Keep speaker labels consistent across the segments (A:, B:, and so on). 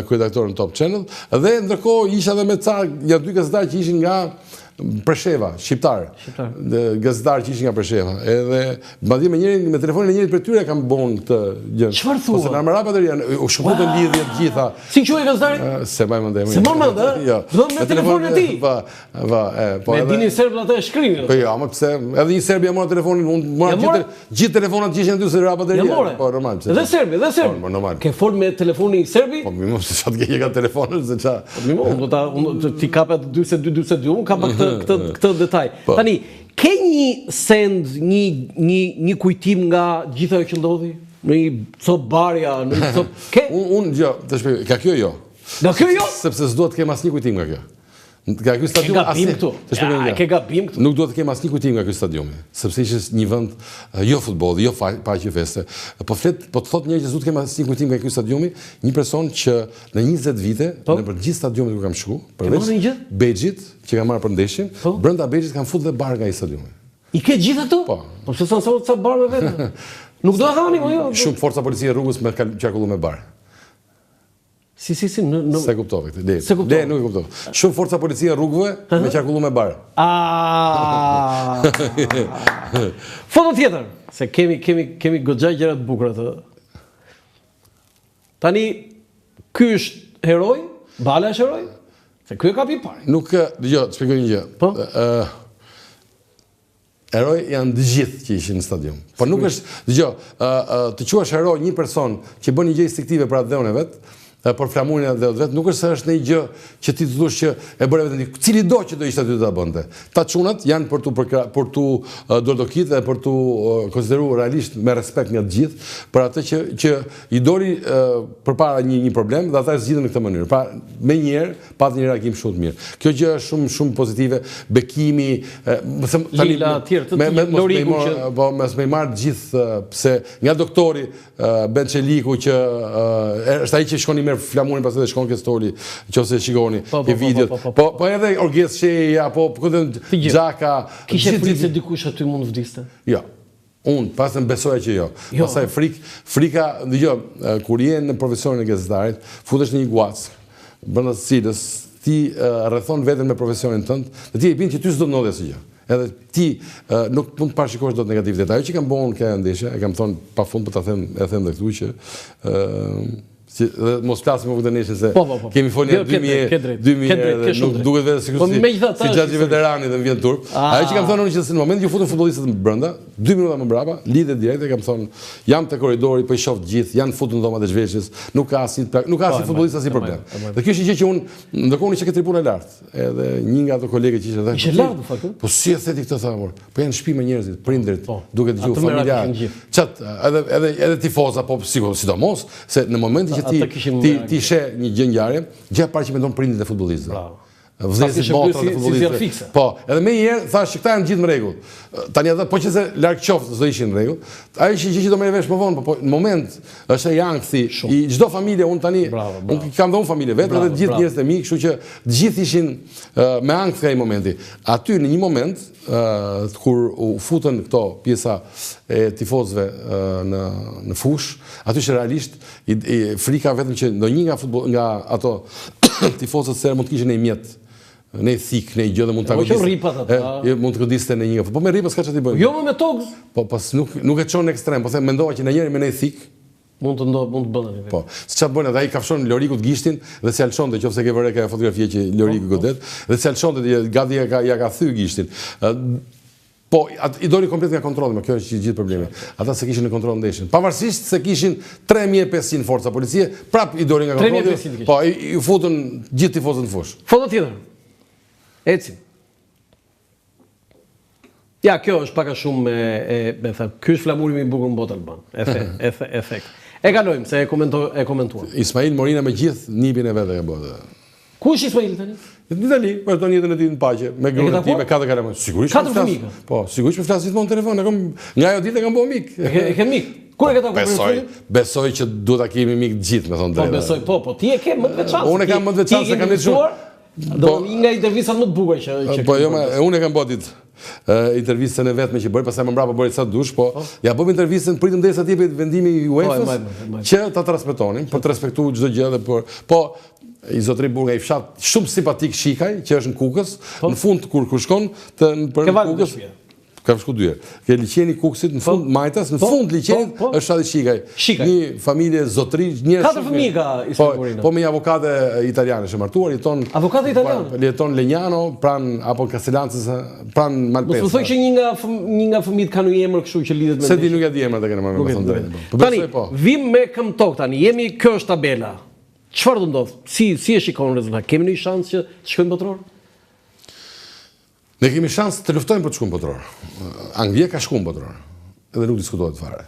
A: kryeredaktor në Top Channel, dhe ndërkohë isha edhe me ca ja 2 gazetarë që ishin nga Presheva, shqiptar. Gazetar që ishin nga Presheva. Edhe madje me telefonin e njërit për tyre kam bon këtë gjë.
B: Çfarë thua?
A: Ose në Armarapat janë u shkruajnë lidhje të gjitha.
B: Si quhej gazetari?
A: Se më mendoj.
B: Se më mend,
A: Jo.
B: Do me telefonin e tij.
A: Po.
B: Me dinin serb atë e shkriu.
A: Po jo, më pse edhe një serb ja mora telefonin, unë mora gjithë telefonat që ishin aty se Armarapat janë. Po normal.
B: Dhe serbi.
A: Po normal.
B: Ke fol me telefonin serbi?
A: Po më mos sa të ke ka telefonin se ça.
B: Po unë ti kapet 42 unë kapa këtë detaj. Tani, ke një send, një kujtim nga gjitha që ndodhi? Në një cop barja, në një cop...
A: Unë, jo, të shpej, ka kjo jo.
B: Nga kjo jo?
A: Sepse s'do të kem asnjë kujtim nga kjo. Nga ky stadium
B: asnjë këtu. Ke gabim këtu.
A: Nuk duhet të kem asnjë kujtim nga ky stadium, sepse ishte një vend jo futbolli, jo paqe feste. Po të thot njëri që s'do të kem asnjë kujtim nga ky stadium, një person që në 20 vite nëpër gjithë stadiumet ku kam shku, përveç Bexhit që kam marrë për ndeshjen, brenda Bexhit kam futur dhe bar nga ai stadiumi.
B: I ke gjithë ato?
A: Po.
B: Po pse sa bar me vetë? Nuk do ta thani më jo.
A: Shumë forca policie rrugës me qarkullu me bar.
B: Si,
A: Se kuptove këtë. Le, nuk e kuptove. Shumë forca policie rrugëve me qarkullu me bar.
B: Foto tjetër, se kemi goxha gjëra të bukura të. Tani, ky është heroj? Bala është heroj? Se ky e kapi parë.
A: Nuk, jo, të shpjegoj një gjë.
B: Po?
A: Heroj janë të gjithë që ishin në stadium. Po nuk është, dëgjoj, të quash heroj një person që bën një gjë instinktive për atë dheun e vet, për flamurin e dheut vet, nuk është se është një gjë që ti të thosh që e bëre vetëm cili do që do ishte aty të ta bënte. Ta çunat janë për tu dordokit dhe për tu konsideruar realisht me respekt nga të gjithë, për atë që i doli përpara një problem dhe ata e zgjidhen në këtë mënyrë. Pra, menjëherë patë një reagim shumë të mirë. Kjo gjë është shumë pozitive, bekimi,
B: Lila tjerë të Loriku që
A: po me marr të gjithë pse nga doktori Bençeliku që është ai që shkoni me flamurin pastaj shkon ke stori nëse shikoni ke videot. Po edhe Orges Sheja, po Xhaka,
B: kishe frikë se dikush aty mund vdiste?
A: Jo. Unë pastaj besoja që jo. Pastaj frika, dëgjoj, kur je në profesionin e gazetarit, futesh në një guac, brenda të cilës ti rrethon veten me profesionin tënd, dhe ti e bin që ty s'do të ndodhi asgjë. Edhe ti nuk mund të parashikosh dot negativitet. Ajo që kam bënë kjo ndeshje, e kam thonë pafund, po ta them edhe këtu që mos flasim më këtë ndeshje se kemi folur 2000 dhe nuk duket vetë si Xhaxhi veterani dhe më vjen turp. Ajo që kam thënë unë që në moment që futën futbollistët brenda, 2 minuta më brapa, lidhe direkt e kam thonë, jam te korridori, po i shoh të gjithë, janë futur në dhomat e zhveshjes, nuk ka asnjë futbollist asnjë problem. Dhe kjo është një gjë që unë ndërkohë isha ke tribuna lart, edhe një nga ato kolegë që ishte
B: ishte lart në fakt.
A: Po si e theti këtë thamur? Po janë në shtëpi me njerëzit, prindrit, duke dëgjuar familjar. Çat, edhe tifoza, po sidomos se në momentin ti sheh një gjë ngjarje, gjë parë që mendon prindit e futbollistëve. Vëzësit motra dhe futbollistëve. Po, edhe më njëherë thash që këta janë gjithë në rregull. Tani edhe po qëse larg qoftë do ishin në rregull. Ajo është gjë që do merr vesh më vonë, po në moment është ai ankthi i çdo familje, unë tani unë kam dhënë familje vetë dhe të gjithë njerëzit e mi, kështu që të gjithë ishin me ankth ai momenti. Aty në një moment kur u futën këto pjesa e tifozëve në fush, aty që realisht frika vetëm që ndonjë nga ato tifozët se mund të kishin një mjet, ne thik, ne gjë dhe mund ta godiste. Mund të godiste në një. Po me ripa s'ka çfarë të bëjmë.
B: Jo me tokë.
A: Po pas nuk e çon në ekstrem, po them mendova që në njëri me ne thik
B: mund të bënë.
A: Po, s'ça bën edhe ai kafshon Lorikut gishtin dhe se alçonte nëse ke vëre ka fotografia që Loriku godet, dhe se alçonte gati ja ka thy gishtin. Po, i doli komplet nga kontrolli, kjo është gjithë problemi. Ata se kishin në kontroll ndeshjen. Pavarësisht se kishin 3500 forca policie, prap i doli nga kontrolli. Po, i futën gjithë tifozët në fush.
B: Foto tjetër. Ecim. Ja, kjo është pak a shumë me thënë, ky është flamuri më i bukur në botë alban. Efekt. E kalojmë se e komentuam.
A: Ismail Morina me gjithë nipin e vetë ka bërë.
B: Ku është Ismail tani?
A: Në Itali, vazhdon jetën e tij në paqe, me gruan e tij, me 4 kalamaj. Sigurisht.
B: 4 fëmijë.
A: Po, sigurisht që flas gjithmonë në telefon, nga ajo ditë kam bëu mik.
B: E ke mik. Ku e ke takuar?
A: Besoj që duhet ta kemi mik të gjithë, më thon drejt.
B: Po besoj, po ti e ke më të veçantë.
A: Unë kam më të veçantë se kam shumë.
B: Do nga intervistat më të bukura që
A: po jo, unë e kam bërë ditë. intervistën e vetme që bëri, pastaj më mbrapa bëri sa dush, po ja bëm intervistën, pritëm derisa të jepet vendimi i UEFA-s që ta transmetonin, për të respektuar çdo gjë dhe po i zotëri Burga i fshat shumë simpatik Shikaj, që është në Kukës, në fund kur shkon për Kukës. Ka shku dyre. Ke liqeni Kukësit në fund majtas, në fund liqenit është shati Shikaj. Një familje zotëri, njerëz.
B: 4 fëmijë ka Ismail.
A: Po me një avokate italiane është martuar, jeton.
B: Avokate italiane?
A: Jeton Legnano, apo Castellancës, pran Malpesa.
B: Mos më thoj që një nga fëmijët ka një emër kështu që lidhet me.
A: Se di nuk e di emrat e kena më thënë drejt.
B: Tani, vim me këmbëtok tani. Jemi, kjo është tabela. Çfarë do ndodh? Si e shikon rezultatin? Kemi një shans që të shkojmë botror?
A: Ne kemi shans të luftojmë për të shkuar botror. Anglia ka shkuar botror. Edhe nuk diskutohet fare.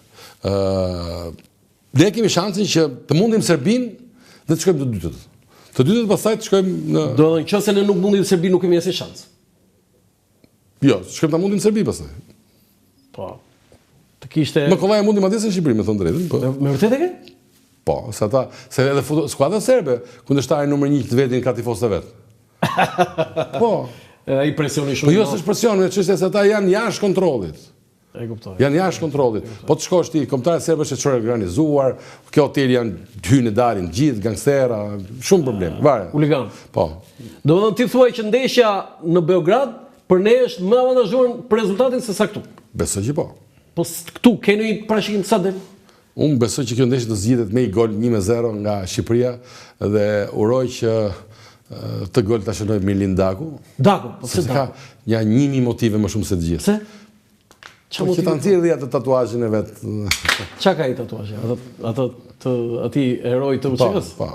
A: Ne kemi shansin që të mundim Serbinë dhe të shkojmë të dytët. Të dytët pastaj të shkojmë në.
B: Do të thonë nëse ne nuk mundim Serbinë nuk kemi asnjë shans.
A: Jo, shkojmë ta mundim Serbinë pastaj.
B: Po. Të kishte.
A: Më kollaj mundim atje në Shqipëri, me thënë drejtën, po.
B: Me vërtet e ke?
A: Po, se edhe skuadra serbe, kundërshtari numër 1 të vetin ka tifozët e vet. Po.
B: Ai presioni shumë.
A: Po jo s'është presion, çështja se ata janë jashtë kontrollit.
B: E kuptoj.
A: Janë jashtë kontrollit. Po të shkosh ti, kombëtarët serbë është çfarë organizuar, kjo hotel janë hyrë dalin gjithë gangstera, shumë problem. Vare.
B: Huligan.
A: Po.
B: Do të thonë ti thuaj që ndeshja në Beograd për ne është më avantazhuar për rezultatin se sa këtu.
A: Besoj që po.
B: Po këtu keni parashikim sa del?
A: Unë besoj që kjo ndeshje do zgjidhet me një gol 1-0 nga Shqipëria dhe uroj që të gol ta shënoj Milin Daku.
B: Daku, po pse
A: ka janë 1000 motive më shumë se të gjithë.
B: Pse?
A: Çfarë motive? Që ta nxjerrë atë tatuazhin e vet.
B: Çka ka ai tatuazhi? Aty heroi të UCK-s?
A: Po.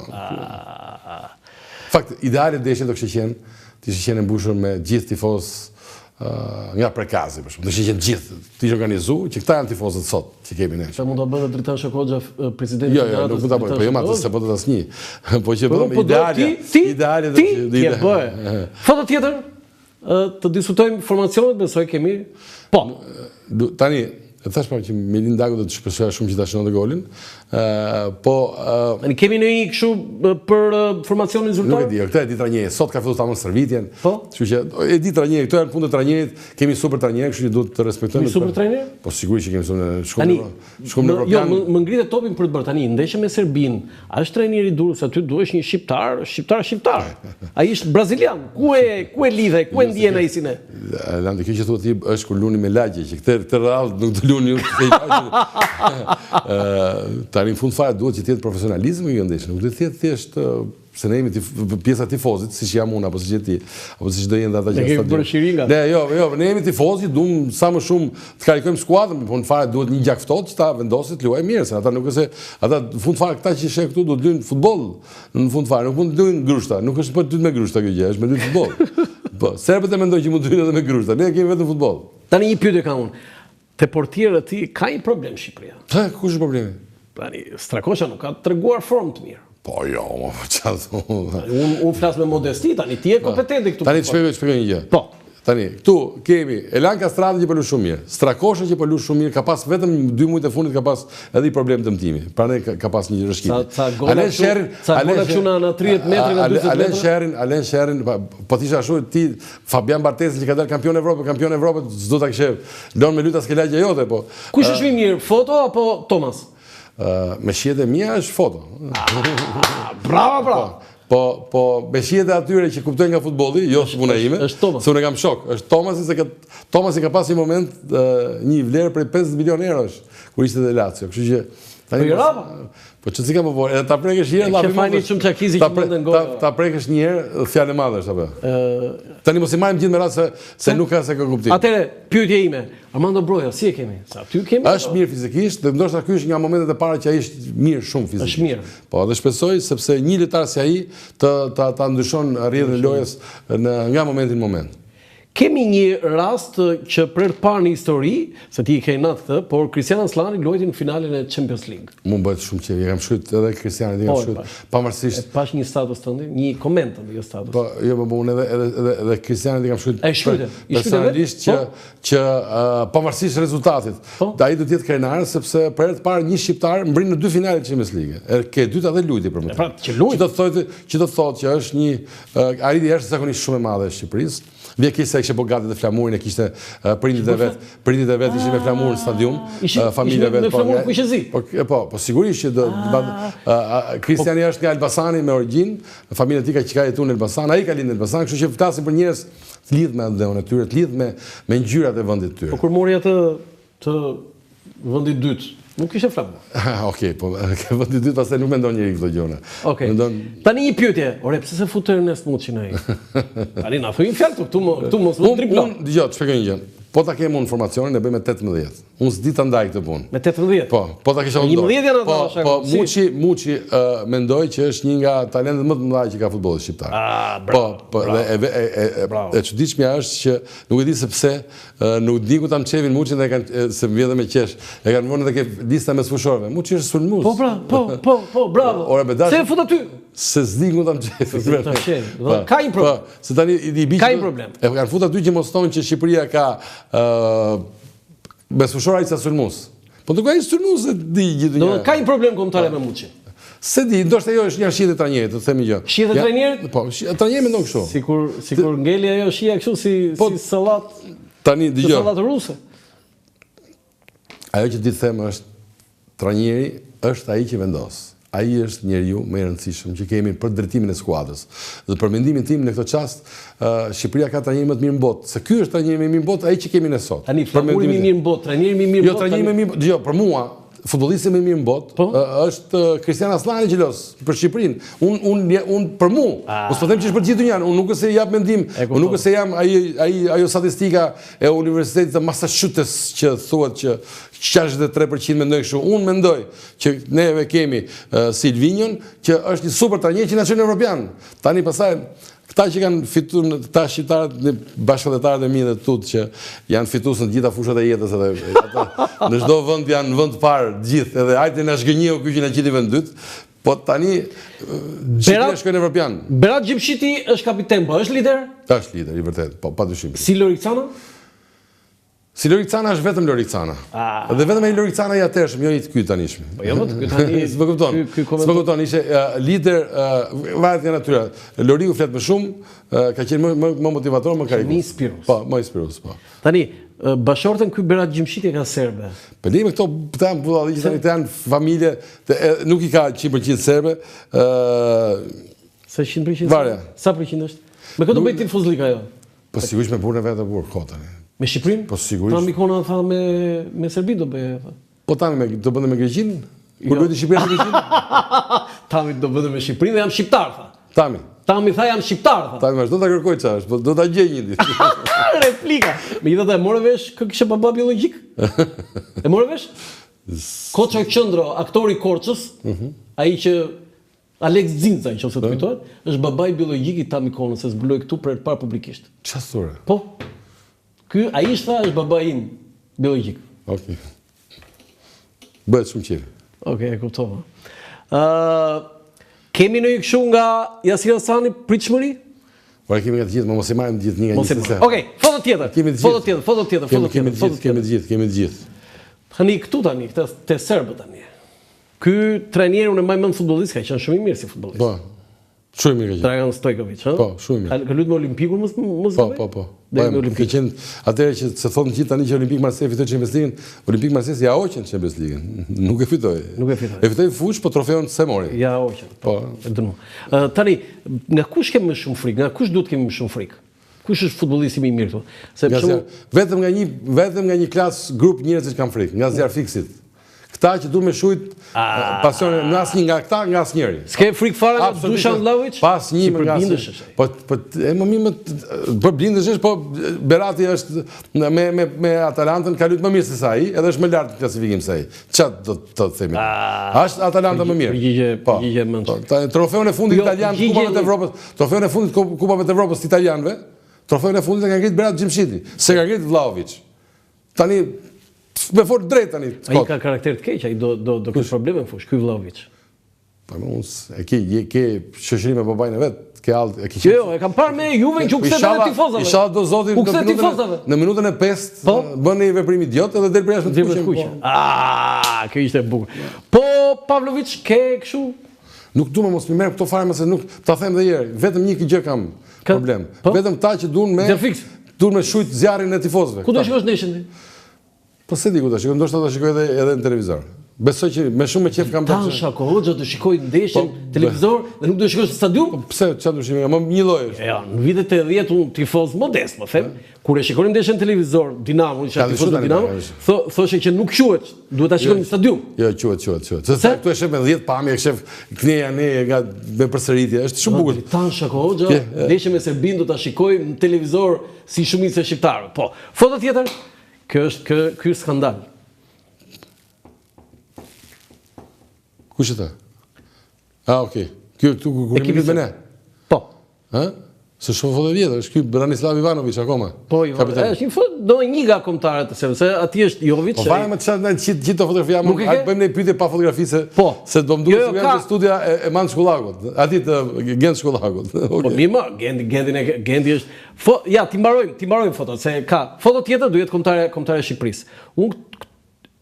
A: Fakt, ideale deshin do kishte qenë, ti ishe qenë mbushur me gjithë tifoz nga prekazi, për shumë. Do qenë gjithë, ti ishe organizu, që këta janë tifozët sot, që kemi ne.
B: Që mund të bëdhe Dritan Shokoxha, presidenti
A: Jo, nuk mund të bëdhe, po jo ma të se bëdhe asnjë. Po që bëdhe ideale
B: Ti e bëhe. Foto tjetër, të diskutojmë informacionet, besoj kemi. Po.
A: Tani, thash pa që Milin Daku do të shpesoja shumë që ta shënon të golin, po...
B: Kemi në një këshu për formacionin zyrtar?
A: Nuk e di, këta e di trajnjeje, sot ka fillu të amon servitjen,
B: po?
A: Kështu që e di trajnjeje, këto janë punë të trajnjejet, kemi super trajnjeje, kështu që duhet të respektojmë...
B: Kemi super trajnjeje?
A: Po sigurisht që kemi shkumë në Evropian.
B: Jo, më ngritet topin për të bërë tani, ndeshje me Serbin, a është trajnjeri dur, se aty duhesh një shqiptar. A ishtë brazilian, ku e lidhe, ku e ndjen ai si ne?
A: Landi, kjo që thua ti është kur luni me lagje, që këtë radhë nuk të luni tani në fund fare duhet që tjetë profesionalizm kjo ndeshje, nuk duhet tjetë thjesht se ne jemi pjesa tifozit, si që jam unë, apo si që ti, apo si që do jenë dhe ata që
B: stadion. Ne kemi bërë shiringa.
A: Jo, ne jemi tifozit, duhem sa më shumë të karikojmë skuadrën, po në fare duhet një gjak ftohtë që ta vendosit të luajë mirë, se ata nuk është ata në fund fare këta që sheh këtu do të luajnë futboll, në fund fare, nuk mund të luajnë grushta, nuk është për të me grushta kjo gjë, është me luajë futboll. Po, serbët e mendojnë që mund të luajnë edhe me grushta, ne kemi vetëm futboll.
B: Tani një pyetje kam unë. Te portierët ti ka një problem Shqipëria.
A: Kush është problemi?
B: Tani Strakosha nuk ka treguar formë të mirë.
A: Po jo, çfarë?
B: Unë flas me modesti, tani ti je kompetenti këtu.
A: Tani të shpjegoj një gjë.
B: Po.
A: Tani, këtu kemi Elan Kastrati që po luaj shumë mirë, Strakosha që po luaj shumë mirë, ka pas vetëm 2 muaj të fundit ka pas edhe problem dëmtimi. Prandaj ka pas një rrëshqitje.
B: Alen Sherrin në 30 metra nga 40 metra.
A: Alen Sherrin, po tisha ashtu ti Fabian Bartesi që ka dalë kampion Evropë, s'do ta kishe lënë me luta skelagja jote, po.
B: Kush është më mirë, foto apo Thomas?
A: Me shihet e mia është foto.
B: Bravo.
A: Po me shihet e atyre që kuptojnë nga futbolli, jo puna ime. Se unë kam shok. Është Thomasi se Thomasi ka pas një moment një vlerë prej 50 milion eurosh kur ishte te Lazio. Kështu që po çfarë ka po edhe ta prekësh një herë
B: fani shumë çakizi që mundën gol.
A: Ta prekësh një herë fjalë madhe është apo? Tani mos i marrim gjithë me radhë se nuk ka se ka kuptim.
B: Atëre, pyetja ime, Armando Broja, si e kemi? Sa ty kemi?
A: Është mirë fizikisht, dhe ndoshta ky është nga momentet e para që ai është mirë shumë fizikisht.
B: Është mirë.
A: Po, dhe shpresoj sepse një lojtar si ai ta ndryshon rrjedhën e lojës nga momenti në moment.
B: Kemi një rast që për të parë në histori, se ti i ke natë këtë, por Cristiano Aslani luajti në finalen e Champions League.
A: Mund bëhet shumë që kam shkruajt edhe Cristiano, kam shkruajt pavarësisht.
B: Pash një status tënd, një koment të një status.
A: Po, jo, po unë edhe Cristiano kam shkruajt.
B: Personalisht
A: që pavarësisht rezultatit. Ai do të jetë krenar sepse për herë të parë një shqiptar mbrin në 2 finale të Champions League. Ke e dyta dhe luajti për më.
B: Që do të thotë
A: që është një arritje jashtëzakonisht shumë e madhe e Shqipërisë. Vje kishte se kishte po gati të flamurin, e kishte prindit e vet ishin me flamurin në stadium, familja vet.
B: Me flamurin ku ishe zi?
A: Po sigurisht që Kristiani është nga Elbasani me origjinë, familja e tij ka jetuar në Elbasan, ai ka lindur në Elbasan, kështu që flasim për njerëz të lidhur me atë tyre, të lidhur me ngjyrat e vendit të tyre.
B: Po kur mori atë të vendit dytë, nuk ishte flamur.
A: Okej, po vendi i dytë pastaj nuk mendon njëri këto gjëra.
B: Okej. Tani një pyetje. Ore, pse se fut Ernest Muçin ai? Tani na thuaj fjalë këtu mos driblo.
A: Dgjoj, të shpjegoj një gjë. Po ta kem informacionin e bëj me 18. Unë s'di ta ndaj këtë punë.
B: Me 18?
A: Po ta kisha ndonjë.
B: 11 janë ato.
A: Po Muçi mendoj që është një nga talentet më të mëdha që ka futbolli shqiptar. Po, e çuditshmja është që nuk e di se pse nuk di ku ta mçevin Muçin dhe kanë se vjedhë me qesh. E kanë vënë edhe ke lista me sfushorëve. Muçi është sulmues.
B: Po, bravo. Se fut aty.
A: Se s'di ku ta mçevin.
B: Ka një problem.
A: Se tani i bi.
B: Ka një problem.
A: E kanë fut aty që mos thonë që Shqipëria ka besfushora i sa sulmues. Po nuk ka i sulmues se di gjithë
B: një. Ka një problem kombëtare me Muçin.
A: Se di, ndoshta jo është një shije e trajnerit, të themi gjë.
B: Shije e trajnerit?
A: Po, trajneri mendon kështu.
B: Sikur ngeli ajo shija kështu si sallat.
A: Tani dëgjoj.
B: Sallat ruse.
A: Ajo që ti them është trajneri është ai që vendos. Ai është njeriu më i rëndësishëm që kemi për drejtimin e skuadrës. Dhe për mendimin tim në këtë çast, Shqipëria ka trajnerin më të mirë në botë. Se ky është trajneri më i mirë në botë, ai që kemi ne sot.
B: Tani flamuri më i mirë në botë, trajneri më i mirë në botë.
A: Jo, trajneri më i mirë, jo, për mua futbollisti më i mirë në botë është Kristian Aslani Xhelos për Shqipërinë. Unë për mua, mos po them që është për gjithë dynjan, unë nuk e se jap mendim, unë nuk e se jam ajo statistika e Universitetit të Massachusetts që thuhet që 63% mendojnë kështu. Unë mendoj që neve kemi Silvinion, që është një super trajner që na çon evropian. Tani pastaj këta që kanë fituar, këta shqiptarët, bashkëdhetarët e mi dhe tut që janë fitues në të gjitha fushat e jetës edhe në çdo vend janë në vend parë gjithë, edhe hajde na zgënjeu ky që na qiti vend dytë. Po tani Shqipëria shkon evropian.
B: Berat Gjimshiti është kapiten, po është lider?
A: Është lider, i vërtet, po padyshim.
B: Si Loricana?
A: Si Loricana është vetëm Loricana. Dhe vetëm ai Loricana i atërshëm, jo i të ky tanishëm.
B: Po jo, ky tani
A: s'më kupton, ishte lider varet nga natyra. Loriu flet më shumë, ka qenë më motivator, më karikus.
B: Më inspirues.
A: Po, më inspirues, po.
B: Tani, bashortën ky Berat Gjimshiti ka serbe.
A: Po me këto janë familje, nuk i ka 100% serbe.
B: Sa 100%?
A: Varja.
B: Sa përqind është? Me këtë bëj tifozlik ajo.
A: Po sigurisht me burrën vetë burr kotën.
B: Me Shqipërinë?
A: Po sigurisht.
B: Pra Mikona tha me Serbi do bëje.
A: Po tani do bënte me Greqinë? Kur luajti Shqipëria me Greqinë?
B: Tami do bënte me Shqipërinë dhe jam shqiptar tha.
A: Tami
B: tha jam shqiptar tha.
A: Tami vazhdo ta kërkoj çfarë, po do ta gjej një ditë.
B: Replika. Megjithatë e morë vesh kë kishte baba biologjik. E morë vesh? Koço Qendro, aktori i Korçës, ai që Alex Zinca, nëse të kujtohet, është babai biologjik i Tami Konës, se zbuloi këtu për para publikisht.
A: Çfarë thore?
B: Po. Ky ai është babai im biologjik.
A: Okej. Bëhet shumë qefi.
B: Okej, e kuptova. Kemi në kështu nga Yasir Hasani pritshmëri?
A: Po kemi nga të gjithë, mos i marrim të gjithë një nga një.
B: Okej, foto tjetër.
A: Kemi të gjithë.
B: Tani këtu tani, te serbët tani. Ky trajner unë më mend futbollist ka qenë shumë i mirë si futbollist.
A: Po. Shumë i mirë.
B: Dragan Stojkovic, ha?
A: Po, shumë i mirë.
B: Ka luajtur me Olimpikun mos
A: Po. Ka qenë atëherë që se thonë gjithë tani që Olimpik Marseille fitoi Champions League, Olimpik Marseille ja hoqën Champions League. Nuk e fitoi. E fitoi fush, po trofeun se mori.
B: Ja hoqën.
A: Po.
B: E dënu. Tani, nga kush kemi më shumë frikë? Nga kush duhet kemi më shumë frikë? Kush është futbollisti më i mirë këtu? Se
A: vetëm nga një klas grup njerëz që kanë frikë, nga Zjarfiksit. Këta që du me shujt pasionin nga asnjë nga këta, nga asnjëri.
B: S'ke frikë fare nga Dusan Vlahović?
A: Pas një nga asnjë. Po më mirë për blindesh, po Berati është me Atalantën ka luajtur më mirë se sa ai, edhe është më lart në klasifikim se ai. Çfarë do të themi? Është Atalanta më mirë.
B: Përgjigje mend.
A: Trofeun e fundit italian të Kupave të Evropës, trofeun e fundit Kupave të Evropës të italianëve, trofeun e fundit e ka ngritur Berat Gjimshiti, se ka ngritur Vlahović. Tani me fort drejt tani.
B: Ai ka karakter të keq, ai do kesh probleme fush, ky Vlahović.
A: Po unë ke shoqëri me babain e vet, ke e ke.
B: Jo, e kam parë me Juve që u kthej vetë tifozave.
A: Inshallah do zoti në minutën e 5 bën një veprim idiot edhe del për jashtë të kuqe.
B: Kjo ishte bukur. Po Pavlović ke kështu?
A: Nuk du me mos më merë këto fare mëse nuk ta them dhe jeri, vetëm një gjë kam problem. Vetëm ta që duan me shujt zjarrin e tifozëve.
B: Ku do shikosh ndeshjen ti?
A: Po se di ku do shikoj, ndoshta do shikoj edhe në televizor. Besoj që me shumë qejf kam
B: bërë. Tansha Hoxha do shikoj ndeshjen televizor dhe nuk do shikosh në stadium?
A: Pse çfarë do shikoj? Më një lloj është.
B: Ja, në vitet e 80 unë tifoz modest, më them, kur e shikonin ndeshjen televizor, Dinamo, isha tifoz të Dinamo, thoshte që nuk quhet, duhet ta shikojmë në stadium.
A: Jo, quhet. Se këtu e shef me 10 pamje, e shef kneja ne nga me përsëritje, është shumë bukur.
B: Tansha Hoxha, ndeshjen me Serbin do ta shikoj në televizor si shumica e shqiptarëve. Po, foto tjetër, ky skandal.
A: Kush e ta? Okej. Kjo këtu kur jemi me ne?
B: Po.
A: Se shumë foto vjetër, është ky Branislav Ivanović akoma.
B: Po, është një foto, do një nga kombëtarët, se aty është Jović.
A: Po fare me çfarë gjithë to fotografia, hajtë bëjmë ne pyetje pa fotografi se do më duhet të jam në studia e Mand Shkullakut, aty të Gent Shkullakut.
B: Po mirë, Gendi është. Ja, ti mbarojmë fotot, se ka foto tjetër do jetë kombëtare e Shqipërisë. Unë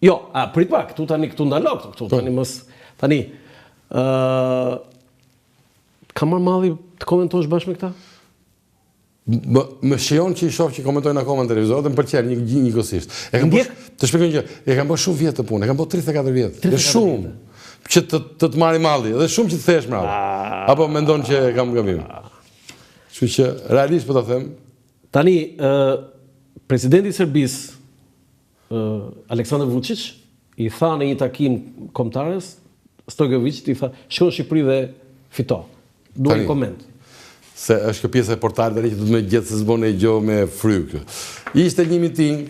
B: jo, prit pak, këtu ndalo këtu tani mos. Tani, ka marrë malli të komentosh bashkë me këta?
A: Më shijon që i shoh që komentojnë akoma në televizor dhe më pëlqen njëkohësisht. Të shpjegoj një, e kam bërë shumë vjet të punë, e kam bërë 34 vjet. Dhe shumë që të marrë malli, dhe shumë që të thesh malli. Apo mendon që kam gabim. Kështu që realisht po ta them.
B: Tani, presidenti i Serbisë, Aleksandar Vučić, i tha në një takim kombëtarës Stojković, i tha, shkon në Shqipëri dhe fito. Duaj koment.
A: Se është kjo pjesë e portalit që du të me gjetë se zbone i gjohë me frykë. Ishte një miting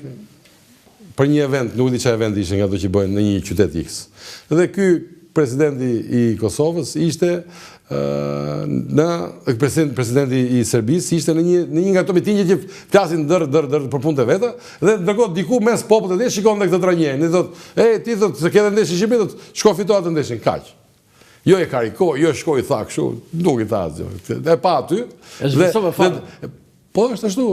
A: për një event, nuk di që event ishte nga do që bëjnë në një qytet X. Dhe ky presidenti i Kosovës ishte presidenti i Serbisë ishte në një nga këto mitingje që flasin dër për punët e veta, dhe ndërkohë diku mes popullit dhe shikon dhe këtë trajnjen. Dhe thot, ti thot, se kete ndeshje Shqipëri, thot, shko fito atë ndeshjen, kaq. Jo e karikoj, jo shkoj i tha kështu, nuk i tha asgjë. E pa aty. Po është ashtu,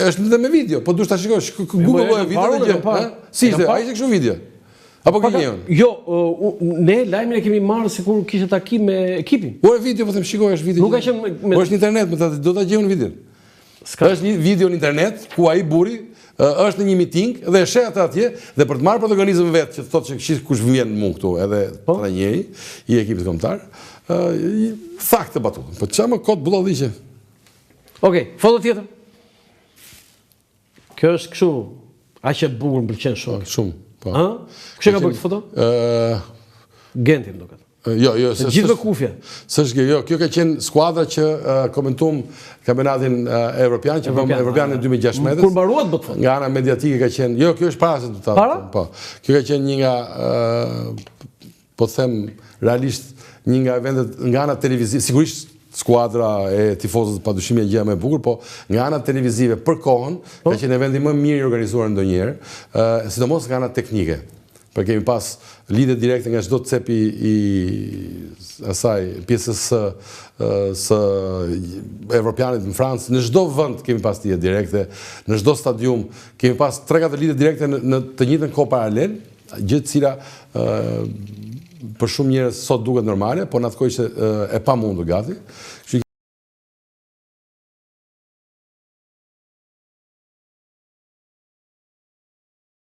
A: është dhe me video, po duhet ta shikosh, Google e video dhe gjë. Si ishte, a ishte kështu video? Apo gënjeun?
B: Jo, ne lajmin e kemi marrë sikur kishte takim me ekipin.
A: Po e video, po them shikoj, është video.
B: Nuk ka qenë
A: po është në internet, do ta gjejmë në video. Është një video në internet ku ai burri është në një miting dhe e sheh atë atje dhe për të marrë protagonizëm vetë që thotë që kush vjen mua këtu edhe trajneri i ekipit kombëtar, tha këtë batutën. Po çfarë më kot bullolliqe.
B: Okej, foto tjetër. Kjo është kështu, aq e bukur, më pëlqen shumë.
A: Shumë, po.
B: Kush e ka bërë këtë foto? Genti më duket.
A: Jo,
B: gjithë me kufje.
A: Jo, kjo ka qenë skuadra që komentum kampionatin evropian, që bëm evropian në 2016.
B: Kur mbaruat bët foto?
A: Nga ana mediatike ka qenë, jo, kjo është para se të
B: Para?
A: Po. Kjo ka qenë një nga, po të them, realisht një nga eventet nga ana televizive, sigurisht skuadra e tifozët padyshim e gjëja më e bukur, po nga ana televizive për kohën ka qenë eventi më mirë i organizuar ndonjëherë, sidomos nga ana teknike. Për kemi pas lidhje direkte nga çdo cepi i asaj pjesës së evropianit në Francë, në çdo vend kemi pas lidhje direkte, në çdo stadium kemi pas 3-4 lidhje direkte në të njëjtën kohë paralel, gjë e cila për shumë njerëz sot duket normale, por në atë kohë ishte e pamundur gati.